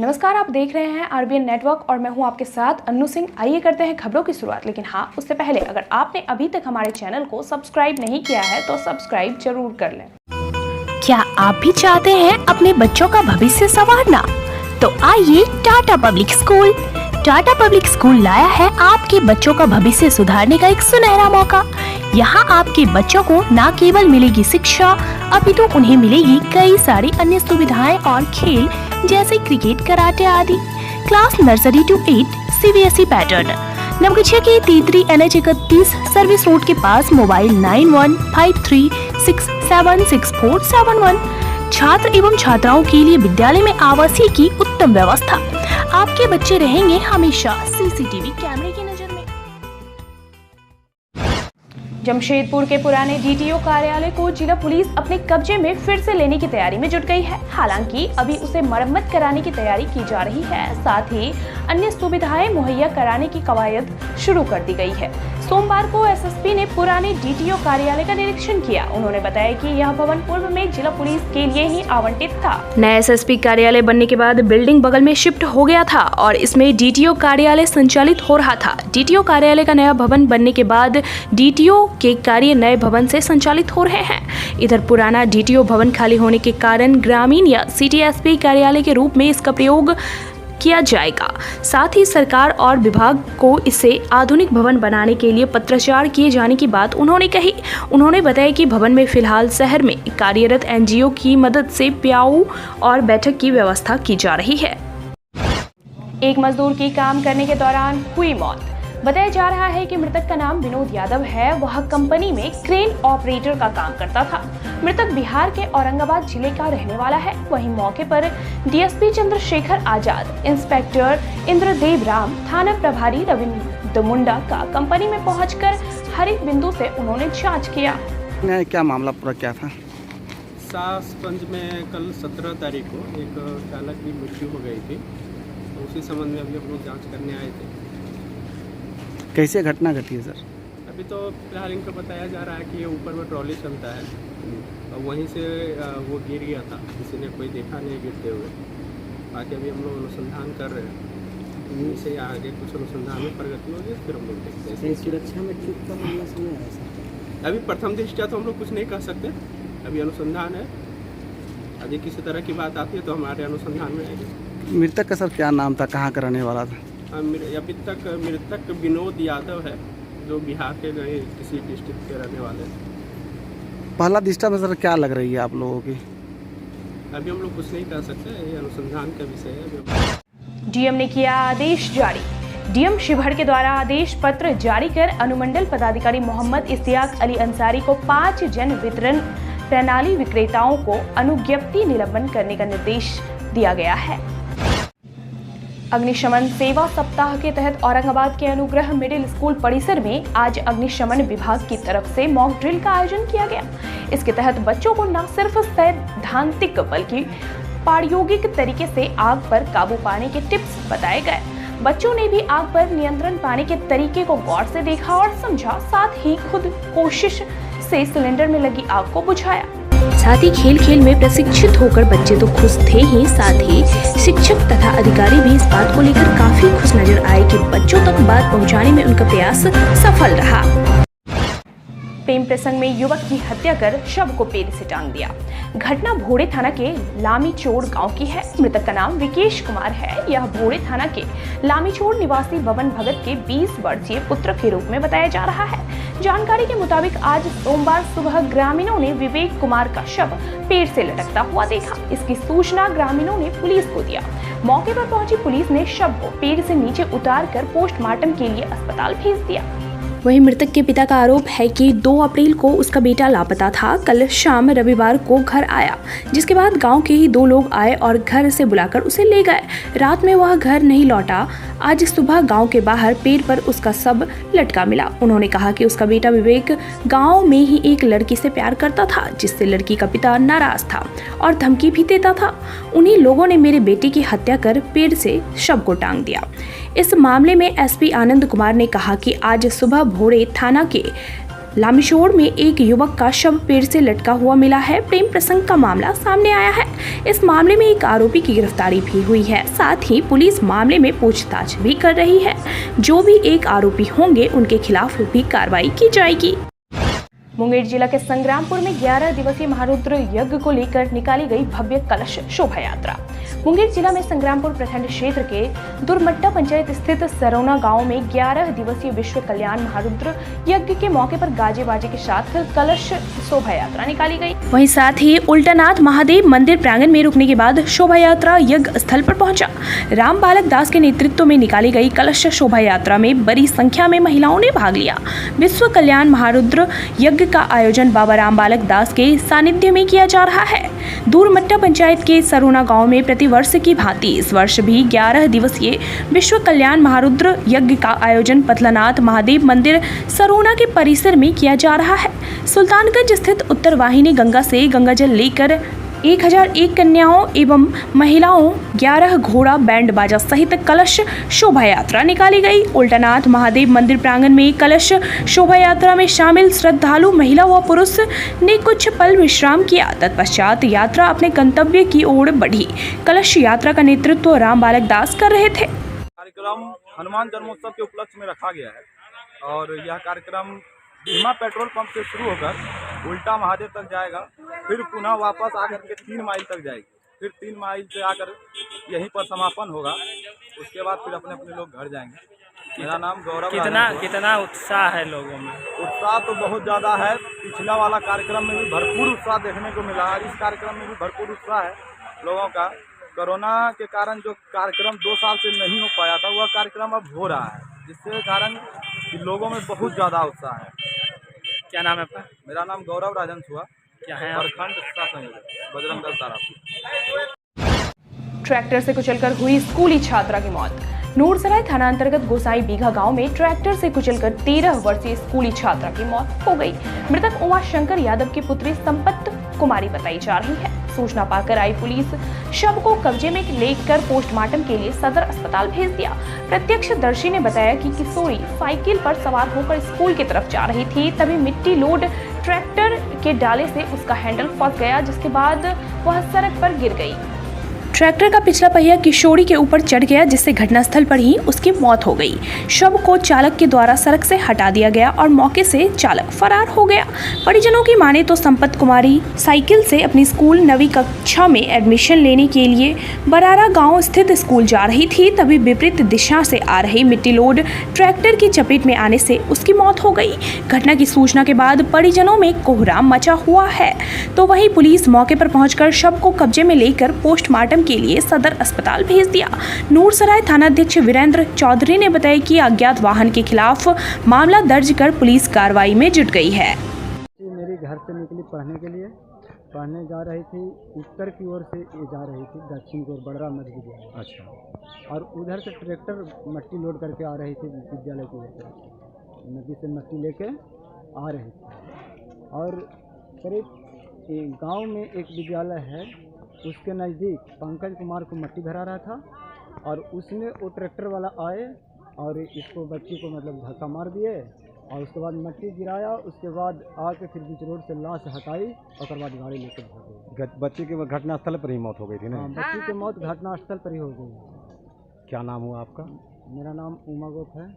नमस्कार, आप देख रहे हैं आरबीएन नेटवर्क और मैं हूं आपके साथ अन्नू सिंह। आइए करते हैं खबरों की शुरुआत। लेकिन हाँ, उससे पहले अगर आपने अभी तक हमारे चैनल को सब्सक्राइब नहीं किया है तो सब्सक्राइब जरूर कर लें। क्या आप भी चाहते हैं अपने बच्चों का भविष्य संवारना? तो आइए Tata public school. Tata public school लाया है आपके बच्चों का भविष्य सुधारने का एक सुनहरा मौका। यहाँ आपके बच्चों को न केवल मिलेगी शिक्षा, अपितु उन्हें मिलेगी कई सारी अन्य सुविधाएं और खेल जैसे क्रिकेट, कराटे आदि। Class nursery to 8 CBSE pattern. Number 6 के तीतरी NH 31 सर्विस रोड के पास। मोबाइल 9153676471। छात्र एवं छात्राओं के लिए विद्यालय में आवासीय की उत्तम व्यवस्था। आपके बच्चे रहेंगे हमेशा CCTV कैमरे की नजर में। जमशेदपुर के पुराने DTO कार्यालय को जिला पुलिस अपने कब्जे में फिर से लेने की तैयारी में जुट गई है। हालांकि अभी उसे मरम्मत कराने की तैयारी की जा रही है, साथ ही अन्य सुविधाएं मुहैया कराने की कवायद शुरू कर दी गई है। सोमवार को SSP ने पुराने DTO कार्यालय का निरीक्षण किया। उन्होंने बताया कि यह भवन पूर्व में जिला पुलिस के लिए ही आवंटित था। नया SSP कार्यालय बनने के बाद बिल्डिंग बगल में शिफ्ट हो गया था और इसमें DTO कार्यालय संचालित हो रहा था। DTO कार्यालय का नया भवन बनने के बाद DTO के कार्य नए भवन से संचालित हो रहे हैं। इधर पुराना DTO भवन खाली होने के कारण ग्रामीण या सिटी SP कार्यालय के रूप में इसका प्रयोग किया जाएगा। साथ ही सरकार और विभाग को इसे आधुनिक भवन बनाने के लिए पत्राचार किए जाने की बात उन्होंने कही। उन्होंने बताया कि भवन में फिलहाल शहर में कार्यरत NGO की मदद से प्याऊ और बैठक की व्यवस्था की जा रही है। एक मजदूर की काम करने के दौरान हुई मौत। बताया जा रहा है कि मृतक का नाम विनोद यादव है। वह कंपनी में क्रेन ऑपरेटर का काम करता था। मृतक बिहार के औरंगाबाद जिले का रहने वाला है। वहीं मौके पर DSP चंद्रशेखर आजाद, इंस्पेक्टर इंद्रदेव राम, थाना प्रभारी रविंद्र मुंडा का कंपनी में पहुंचकर हर एक बिंदु से उन्होंने जांच किया। क्या मामला पूरा क्या था? सासगंज में कल 17 तारीख को एक चालक की मृत्यु हो गई थी, तो उसी संबंध में अभी हम लोग जाँच करने आए थे। कैसे घटना घटी है सर? अभी तो फिलहाल इनको बताया जा रहा है कि ये ऊपर में ट्रॉली चलता है और वहीं से वो गिर गया था। किसी ने कोई देखा नहीं गिरते हुए। बाकी अभी हम लोग अनुसंधान कर रहे हैं, इन्हीं से आगे कुछ अनुसंधान में प्रगति होगी फिर हम लोग देखते हैं। सुरक्षा में चूक का मामला सुना है सर? अभी प्रथम दृष्टया तो हम लोग कुछ नहीं कर सकते, अभी अनुसंधान है। यदि किसी तरह की बात आती है तो हमारे अनुसंधान में आएगी। मृतक का सर क्या नाम था, कहाँ का रहने वाला था? अभी तक मृतक विनोद यादव है, जो बिहार के किसी डिस्ट्रिक्ट के रहने वाले हैं। पहला दृष्टा में सर क्या लग रही है आप लोगों की? अभी हम लोग कुछ नहीं कर सकते, ये अनुसंधान का विषय है। DM ने किया आदेश जारी। DM शिवहर के द्वारा आदेश पत्र जारी कर अनुमंडल पदाधिकारी मोहम्मद इश्तियाक अली अंसारी को 5 जन वितरण प्रणाली विक्रेताओं को अनुज्ञप्ति निलंबन करने का निर्देश दिया गया है। अग्निशमन सेवा सप्ताह के तहत औरंगाबाद के अनुग्रह मिडिल स्कूल परिसर में आज अग्निशमन विभाग की तरफ से मॉक ड्रिल का आयोजन किया गया। इसके तहत बच्चों को न सिर्फ सैद्धांतिक बल्कि प्रायोगिक तरीके से आग पर काबू पाने के टिप्स बताए गए। बच्चों ने भी आग पर नियंत्रण पाने के तरीके को गौर से देखा और समझा, साथ ही खुद कोशिश से सिलेंडर में लगी आग को बुझाया। साथ ही खेल खेल में प्रशिक्षित होकर बच्चे तो खुश थे ही, साथ ही शिक्षक तथा अधिकारी भी इस बात को लेकर काफी खुश नजर आए कि बच्चों तक बात पहुंचाने में उनका प्रयास सफल रहा। प्रेम प्रसंग में युवक की हत्या कर शव को पेड़ से टांग दिया। घटना भोड़े थाना के लामीचोड़ गांव की है। मृतक का नाम विकेश कुमार है। यह भोड़े थाना के लामीचोड़ निवासी बबन भगत के 20 वर्षीय पुत्र के रूप में बताया जा रहा है। जानकारी के मुताबिक आज सोमवार सुबह ग्रामीणों ने विवेक कुमार का शव पेड़ से लटकता हुआ देखा। इसकी सूचना ग्रामीणों ने पुलिस को दिया। मौके पर पहुंची पुलिस ने शव को पेड़ से नीचे उतार कर पोस्टमार्टम के लिए अस्पताल भेज दिया। वहीं मृतक के पिता का आरोप है कि 2 अप्रैल को उसका बेटा लापता था। कल शाम रविवार को घर आया, जिसके बाद गांव के ही 2 लोग आए और घर से बुलाकर उसे ले गए। रात में वह घर नहीं लौटा। आज सुबह गांव के बाहर पेड़ पर उसका शव लटका मिला। उन्होंने कहा कि उसका बेटा विवेक गांव में ही एक लड़की से प्यार करता था, जिससे लड़की का पिता नाराज था और धमकी भी देता था। उन्हीं लोगों ने मेरे बेटे की हत्या कर पेड़ से शव को टांग दिया। इस मामले में SP आनंद कुमार ने कहा कि आज सुबह भोरे थाना के लामीचोड़ में एक युवक का शव पेड़ से लटका हुआ मिला है। प्रेम प्रसंग का मामला सामने आया है। इस मामले में एक आरोपी की गिरफ्तारी भी हुई है। साथ ही पुलिस मामले में पूछताछ भी कर रही है। जो भी एक आरोपी होंगे उनके खिलाफ भी कार्रवाई की जाएगी। मुंगेर जिला के संग्रामपुर में 11 दिवसीय महारुद्र यज्ञ को लेकर निकाली गई भव्य कलश शोभा यात्रा। मुंगेर जिला में संग्रामपुर प्रखंड क्षेत्र के दुर्मट्टा पंचायत स्थित सरौना गांव में 11 दिवसीय विश्व कल्याण महारुद्र यज्ञ के मौके पर गाजे बाजे के साथ कलश शोभा यात्रा निकाली गई। वहीं साथ ही उल्टानाथ महादेव मंदिर प्रांगण में रुकने के बाद शोभा यात्रा यज्ञ स्थल पर पहुंचा। राम बालक दास के नेतृत्व में निकाली गई कलश शोभा यात्रा में बड़ी संख्या में महिलाओं ने भाग लिया। विश्व कल्याण महारुद्र यज्ञ का आयोजन बाबा राम बालक दास के सानिध्य में किया जा रहा है। दूरमट्टा पंचायत के सरोना गांव में प्रतिवर्ष की भांति इस वर्ष भी 11 दिवसीय विश्व कल्याण महारुद्र यज्ञ का आयोजन पतलानाथ महादेव मंदिर सरोना के परिसर में किया जा रहा है। सुल्तानगंज स्थित उत्तर वाहिनी गंगा से गंगाजल लेकर 1001 कन्याओं एवं महिलाओं 11 घोड़ा बैंड बाजा सहित कलश शोभा यात्रा निकाली गई। उल्टानाथ महादेव मंदिर प्रांगण में कलश शोभा यात्रा में शामिल श्रद्धालु महिला व पुरुष ने कुछ पल विश्राम किया। तत्पश्चात यात्रा अपने गंतव्य की ओर बढ़ी। कलश यात्रा का नेतृत्व राम बालक दास कर रहे थे। कार्यक्रम हनुमान जन्मोत्सव के उपलक्ष्य में रखा गया है और यह कार्यक्रम भीमा पेट्रोल पंप से शुरू होकर उल्टा महादेव तक जाएगा, फिर पुनः वापस आकर के 3 माइल तक जाएगी, फिर 3 माइल से आकर यहीं पर समापन होगा। उसके बाद फिर अपने अपने लोग घर जाएंगे। मेरा नाम गौरव। कितना उत्साह है लोगों में? उत्साह तो बहुत ज़्यादा है। पिछला वाला कार्यक्रम में भी भरपूर उत्साह देखने को मिला और इस कार्यक्रम में भी भरपूर उत्साह है लोगों का। कोरोना के कारण जो कार्यक्रम 2 साल से नहीं हो पाया था वह कार्यक्रम अब हो रहा है, जिसके कारण लोगों में बहुत ज़्यादा उत्साह है। क्या नाम है आपका? मेरा नाम गौरव राजन हुआ। क्या है प्रखंड शासन बजरंग दल तारापुर। ट्रैक्टर से कुचलकर हुई स्कूली छात्रा की मौत। नूरसराय थाना अंतर्गत गोसाई बीघा गांव में ट्रैक्टर से कुचलकर 13 वर्षीय स्कूली छात्रा की मौत हो गई। मृतक उमा शंकर यादव की पुत्री संपत कुमारी बताई जा रही है। सूचना पाकर आई पुलिस शव को कब्जे में लेकर पोस्टमार्टम के लिए सदर अस्पताल भेज दिया। प्रत्यक्षदर्शी ने बताया कि किशोरी साइकिल पर सवार होकर स्कूल की तरफ जा रही थी, तभी मिट्टी लोड ट्रैक्टर के डाले से उसका हैंडल फंस गया, जिसके बाद वह सड़क पर गिर गई। ट्रैक्टर का पिछला पहिया किशोरी के ऊपर चढ़ गया, जिससे घटनास्थल पर ही उसकी मौत हो गई। शव को चालक के द्वारा सड़क से हटा दिया गया और मौके से चालक फरार हो गया। परिजनों की माने तो संपत कुमारी साइकिल से अपनी स्कूल 9वीं कक्षा में एडमिशन लेने के लिए बरारा गांव स्थित स्कूल जा रही थी, तभी विपरीत दिशा से आ रही मिट्टी लोड ट्रैक्टर की चपेट में आने से उसकी मौत हो गई। घटना की सूचना के बाद परिजनों में कोहराम मचा हुआ है, तो वहीं पुलिस मौके पर पहुंचकर शव को कब्जे में लेकर पोस्टमार्टम के लिए सदर अस्पताल भेज दिया। नूरसराय थानाध्यक्ष वीरेंद्र चौधरी ने बताया कि अज्ञात वाहन के खिलाफ मामला दर्ज कर पुलिस कार्रवाई में जुट गई है। मेरी घर से निकली पढ़ने के लिए, पढ़ने जा रही थी, उत्तर की ओर से जा रही थी, दक्षिण की ओर बड़रा मध्य विद्यालय। अच्छा। और उधर से ट्रैक्टर मट्टी लोड करके आ रही थी विद्यालय की ओर, नदी से मट्टी लेके आ रही थी। और करीब गांव में एक विद्यालय है, उसके नज़दीक पंकज कुमार को मट्टी भरा रहा था और उसमें वो ट्रैक्टर वाला आए और इसको बच्ची को मतलब धक्का मार दिए और उसके बाद मट्टी गिराया। उसके बाद आके फिर बीच रोड से लाश हटाई और बाद गाड़ी लेकर भाग गई। बच्चे की घटनास्थल पर ही मौत हो गई थी ना? हाँ, बच्ची की मौत घटनास्थल पर ही हो गई। क्या नाम हुआ आपका? मेरा नाम उमा गोप है।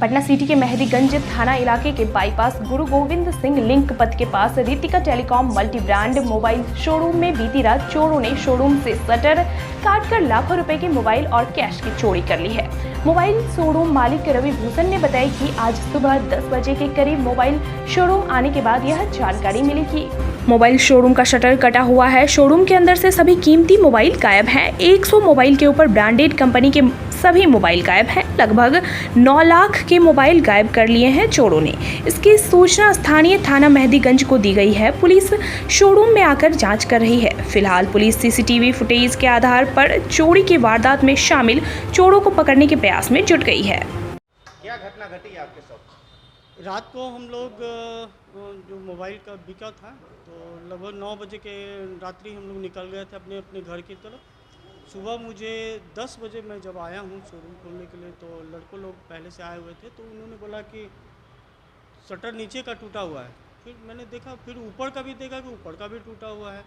पटना सिटी के मेहदीगंज थाना इलाके के बाईपास गुरु गोविंद सिंह लिंक पथ के पास Ritika telecom multi brand mobile showroom में बीती रात चोरों ने शोरूम से शटर काटकर लाखों रुपए के मोबाइल और कैश की चोरी कर ली है। मोबाइल शोरूम मालिक रवि भूषण ने बताया कि आज सुबह 10 बजे के करीब मोबाइल शोरूम आने के बाद यह जानकारी मिली कि मोबाइल शोरूम का शटर कटा हुआ है। शोरूम के अंदर से सभी कीमती मोबाइल गायब हैं। 100 मोबाइल के ऊपर ब्रांडेड कंपनी के सभी मोबाइल गायब हैं। लगभग 9 लाख के मोबाइल गायब कर लिए हैं चोरों ने। इसकी सूचना स्थानीय थाना मेहदीगंज को दी गई है। पुलिस शोरूम में आकर जांच कर रही है। फिलहाल पुलिस सीसीटीवी फुटेज के आधार पर चोरी की वारदात में शामिल चोरों को पकड़ने के प्रयास में जुट गई है। क्या घटना घटी आपके साथ? रात को हम लोग जो मोबाइल का बिका था तो लगभग 9 बजे के रात्रि हम लोग निकल गए थे अपने अपने घर की तरफ। सुबह मुझे 10 बजे मैं जब आया हूँ शोरूम खोलने के लिए, तो लड़कों लोग पहले से आए हुए थे, तो उन्होंने बोला कि शटर नीचे का टूटा हुआ है। फिर मैंने देखा, फिर ऊपर का भी देखा कि ऊपर का भी टूटा हुआ है।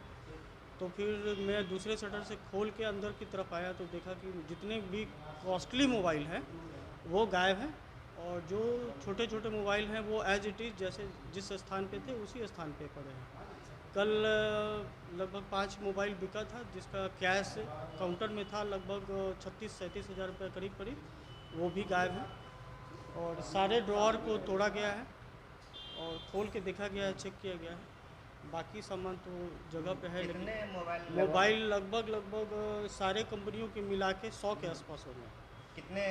तो फिर मैं दूसरे शटर से खोल के अंदर की तरफ आया तो देखा कि जितने भी कॉस्टली मोबाइल हैं वो गायब हैं, और जो छोटे छोटे मोबाइल हैं वो एज इट इज़ जैसे जिस स्थान पे थे उसी स्थान पे पड़े हैं। कल लगभग 5 मोबाइल बिका था, जिसका कैश काउंटर में था लगभग 36-37 हज़ार रुपये करीब, वो भी गायब है। और सारे ड्रॉअर को तोड़ा गया है और खोल के देखा गया है, चेक किया गया है। बाकी सामान तो जगह पे है, लेकिन मोबाइल लगभग सारे कंपनियों के मिला के 100 के आसपास हो गए। कितने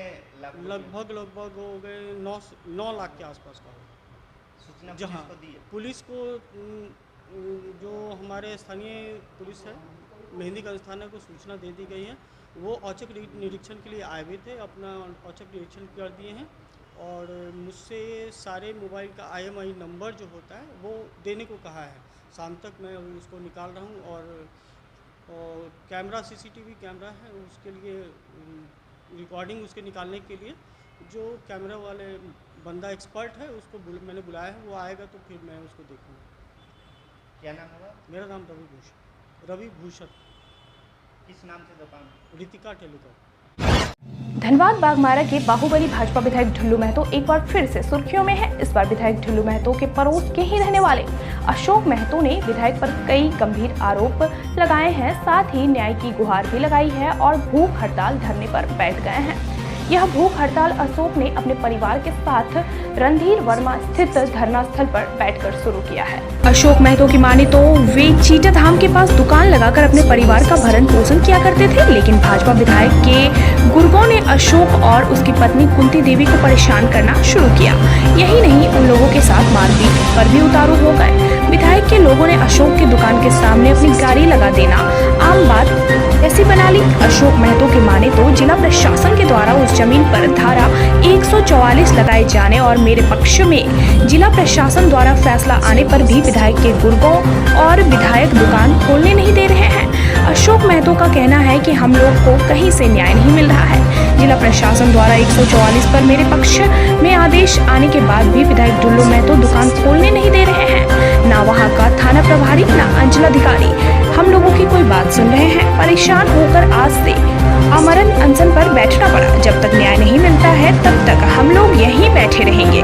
लगभग हो गए 9 लाख के आसपास का होगा। सूचना जहाँ पुलिस को दी है? पुलिस को जो हमारे स्थानीय पुलिस है मेहंदीगंज थाने को सूचना दे दी गई है। वो औचक निरीक्षण के लिए आए हुए थे, अपना औचक निरीक्षण कर दिए हैं, और मुझसे सारे मोबाइल का IMEI नंबर जो होता है वो देने को कहा है। शाम तक मैं उसको निकाल रहा हूँ, और कैमरा CCTV कैमरा है, उसके लिए रिकॉर्डिंग उसके निकालने के लिए जो कैमरा वाले बंदा एक्सपर्ट है उसको मैंने बुलाया है। वो आएगा तो फिर मैं उसको देखूँगा। क्या नाम होगा? मेरा नाम रवि भूषण। किस नाम से दुकान? रितिका टेलीकॉम। धनबाद बागमारा के बाहुबली भाजपा विधायक ढुल्लू महतो एक बार फिर से सुर्खियों में है। इस बार विधायक ढुल्लू महतो के पड़ोस के ही रहने वाले अशोक महतो ने विधायक पर कई गंभीर आरोप लगाए हैं, साथ ही न्याय की गुहार भी लगाई है और भूख हड़ताल धरने पर बैठ गए हैं। यह भूख हड़ताल अशोक ने अपने परिवार के साथ रणधीर वर्मा स्थित धरना स्थल पर बैठकर शुरू किया है। अशोक महतो की माने तो वे चीटा धाम के पास दुकान लगाकर अपने परिवार का भरण पोषण किया करते थे, लेकिन भाजपा विधायक के गुर्गों ने अशोक और उसकी पत्नी कुंती देवी को परेशान करना शुरू किया। यही नहीं, उन लोगों के साथ मारपीट पर भी उतारू हो गए। विधायक के लोगों ने अशोक की दुकान के सामने अपनी गाड़ी लगा देना आम बात ऐसी बना ली। अशोक महतो की माने तो जिला प्रशासन के द्वारा उस जमीन पर धारा 144 लगाए जाने और मेरे पक्ष में जिला प्रशासन द्वारा फैसला आने पर भी विधायक के गुर्गों और विधायक दुकान खोलने नहीं दे रहे हैं। अशोक महतो का कहना है कि हम लोग को कहीं से न्याय नहीं मिल रहा है। जिला प्रशासन द्वारा 144 पर मेरे पक्ष में आदेश आने के बाद भी विधायक ढुल्लू महतो दुकान खोलने नहीं दे रहे हैं। ना वहाँ का थाना प्रभारी, ना अंचलाधिकारी हम लोगों की कोई बात सुन रहे हैं। परेशान होकर आज से आमरण अनशन पर बैठना पड़ा। जब तक न्याय नहीं मिलता है तब तक हम लोग यहीं बैठे रहेंगे।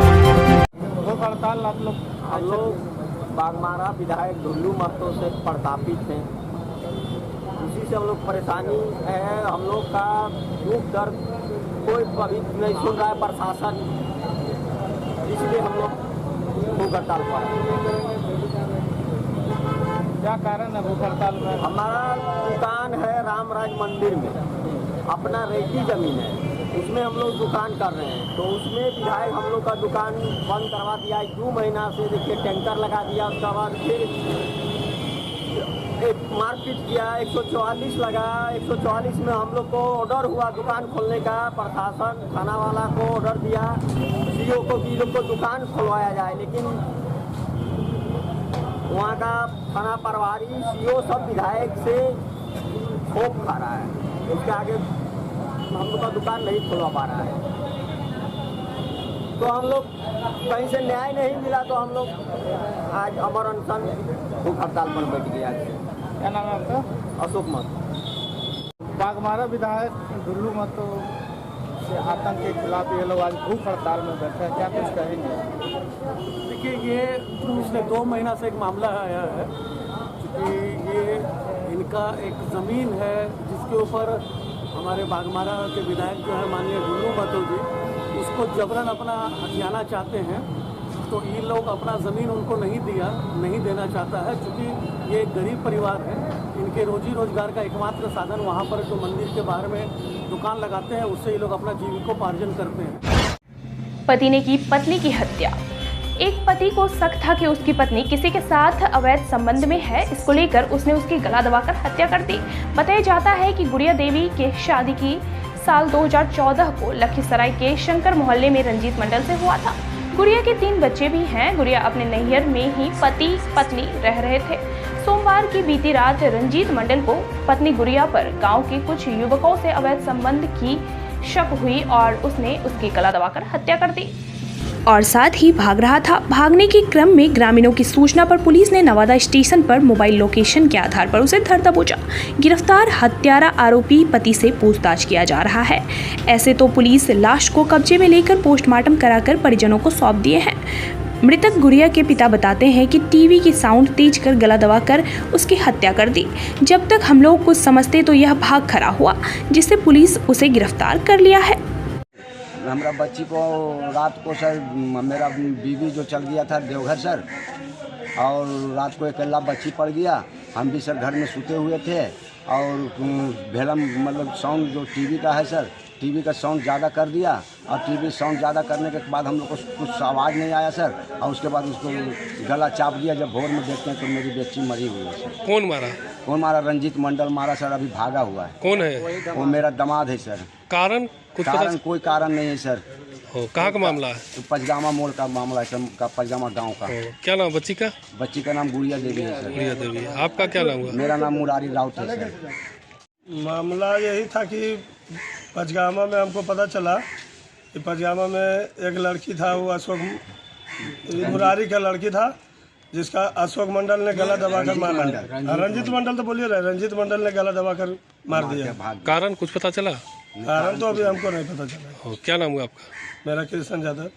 हम लोग बागमारा विधायक ढुल्लू महतो से प्रतापित हैं, उसी से हम लोग परेशानी है। हम लोग का दुख दर्द कोई कभी नहीं सुन रहा है प्रशासन, इसलिए हम लोग भूख हड़ताल पर। क्या कारण है भूख हड़ताल में? हमारा दुकान है रामराज मंदिर में, अपना रेती जमीन है, उसमें हम लोग दुकान कर रहे हैं। तो उसमें विधायक हम लोग का दुकान बंद करवा दिया। 2 महीना से देखिए टैंकर लगा दिया, उसके बाद फिर एक मारपीट किया, 144 लगा। 144 में हम लोग को ऑर्डर हुआ दुकान खोलने का, प्रशासन थाना वाला को ऑर्डर दिया CO को कि लोग को दुकान खुलवाया जाए, लेकिन वहाँ का थाना प्रभारी CO सब विधायक से खोप खा रहा है। उसके आगे हम लोग का दुकान नहीं खुलवा पा रहा है। तो हम लोग कहीं से न्याय नहीं मिला तो हम लोग आज अमर अनशन भूख हड़ताल पर बैठ गया। क्या नाम है आपका? अशोक महतो। बागमारा विधायक ढुल्लू महतो से आतंक के खिलाफ ये लोग आज भूख हड़ताल में बैठे हैं, क्या कुछ कहेंगे? देखिए, ये पिछले 2 महीना से एक मामला आया है, क्योंकि ये इनका एक ज़मीन है जिसके ऊपर हमारे बागमारा के विधायक जो है माननीय ढुल्लू महतो जी, उसको जबरन अपना हथियाना चाहते हैं। तो ये लोग अपना ज़मीन उनको नहीं देना चाहता है, क्योंकि ये एक गरीब परिवार है। इनके रोजी रोजगार का एकमात्र साधन वहाँ पर जो मंदिर के बाहर में दुकान लगाते हैं, उससे ये लोग अपना जीविकोपार्जन करते हैं। पति ने की पत्नी की हत्या। एक पति को शक था कि उसकी पत्नी किसी के साथ अवैध संबंध में है। इसको लेकर उसने उसकी गला दबाकर हत्या कर दी। बताया जाता है कि गुड़िया देवी के शादी की साल 2014 को लखीसराय के शंकर मोहल्ले में रंजीत मंडल से हुआ था। गुड़िया के 3 बच्चे भी हैं। गुड़िया अपने नैहर में ही पति पत्नी रह रहे थे। सोमवार की बीती रात रंजीत मंडल को पत्नी गुड़िया पर गांव के कुछ युवकों से अवैध संबंध की शक हुई और उसने उसकी गला दबाकर हत्या कर दी और साथ ही भाग रहा था। भागने के क्रम में ग्रामीणों की सूचना पर पुलिस ने नवादा स्टेशन पर मोबाइल लोकेशन के आधार पर उसे धर दबोचा। गिरफ्तार हत्यारा आरोपी पति से पूछताछ किया जा रहा है। ऐसे तो पुलिस लाश को कब्जे में लेकर पोस्टमार्टम कराकर परिजनों को सौंप दिए हैं। मृतक गुड़िया के पिता बताते हैं कि टीवी की साउंड तेज कर गला दबाकर उसकी हत्या कर दी। जब तक हम लोग कुछ समझते तो यह भाग खड़ा हुआ, जिससे पुलिस उसे गिरफ्तार कर लिया है। हमारा बच्ची को रात को सर मेरा बीवी जो चल गया था देवघर सर, और रात को अकेला बच्ची पड़ गया। हम भी सर घर में सूते हुए थे और भेलम मतलब साउंड जो टीवी का है सर, टीवी का साउंड ज़्यादा कर दिया और टीवी साउंड ज़्यादा करने के बाद हम लोग को कुछ आवाज़ नहीं आया सर, और उसके बाद उसको गला चाप दिया। जब भोर में देखते हैं तो मेरी बच्ची मरी हुई है सर। कौन मारा? रंजीत मंडल मारा सर, अभी भागा हुआ है। कौन है? वो मेरा दामाद है सर। कारण कुछ कारण कोई कारण नहीं है सर। कहाँ का मामला है? तो पचगामा मोड़ का मामला है सर, का पचगामा गांव का। क्या नाम बच्ची का? बच्ची का नाम गुड़िया देवी है सर। गुड़िया देवी। आपका क्या नाम हुआ? मेरा नाम मुरारी राउत है सर। मामला यही था कि पचगामा में हमको पता चला कि पचगामा में एक लड़की था, वो अशोक मुरारी का लड़की था, जिसका अशोक मंडल ने गला दबाकर मारा। रंजीत मंडल तो बोलिए रहे, रंजीत मंडल ने गला दबाकर मार दिया। कारण कुछ पता चला? कारण तो अभी हमको नहीं पता चला। क्या नाम हुआ आपका? मेरा कृष्ण यादव।